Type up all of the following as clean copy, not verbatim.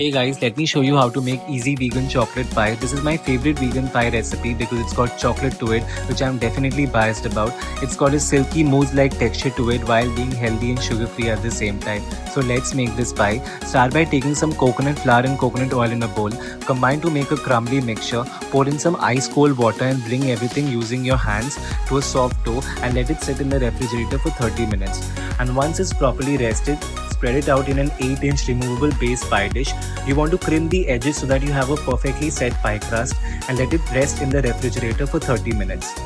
Hey guys, let me show you how to make easy vegan chocolate pie. This is my favorite vegan pie recipe because it's got chocolate to it, which I'm definitely biased about. It's got a silky mousse-like texture to it while being healthy and sugar-free at the same time. So let's make this pie. Start by taking some coconut flour and coconut oil in a bowl. Combine to make a crumbly mixture. Pour in some ice cold water and bring everything using your hands to a soft dough and let it sit in the refrigerator for 30 minutes. And once it's properly rested, spread it out in an 8-inch removable base pie dish. You want to crimp the edges so that you have a perfectly set pie crust and let it rest in the refrigerator for 30 minutes.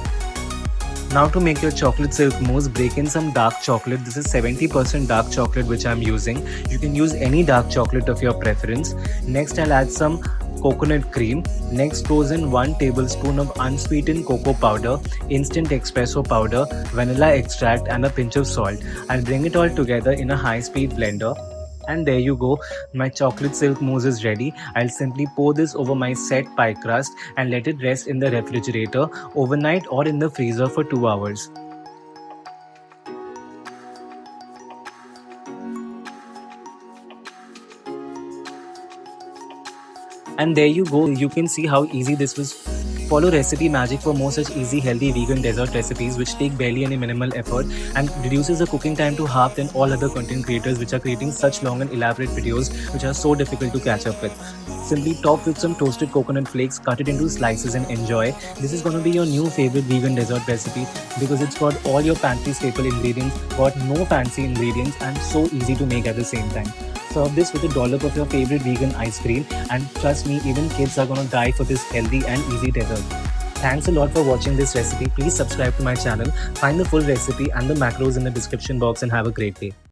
Now to make your chocolate silk mousse, break in some dark chocolate. This is 70% dark chocolate which I am using. You can use any dark chocolate of your preference. Next I'll add some coconut cream. Next goes in 1 tablespoon of unsweetened cocoa powder, instant espresso powder, vanilla extract and a pinch of salt. I'll bring it all together in a high-speed blender. And there you go, my chocolate silk mousse is ready. I'll simply pour this over my set pie crust and let it rest in the refrigerator overnight or in the freezer for 2 hours. And there you go, you can see how easy this was. Follow Recipe Magik for more such easy, healthy vegan dessert recipes which take barely any minimal effort and reduces the cooking time to half than all other content creators which are creating such long and elaborate videos which are so difficult to catch up with. Simply top with some toasted coconut flakes, cut it into slices and enjoy. This is going to be your new favorite vegan dessert recipe because it's got all your pantry staple ingredients, got no fancy ingredients and so easy to make at the same time. Serve this with a dollop of your favorite vegan ice cream and trust me, even kids are gonna die for this healthy and easy dessert. Thanks a lot for watching this recipe. Please subscribe to my channel, find the full recipe and the macros in the description box and have a great day.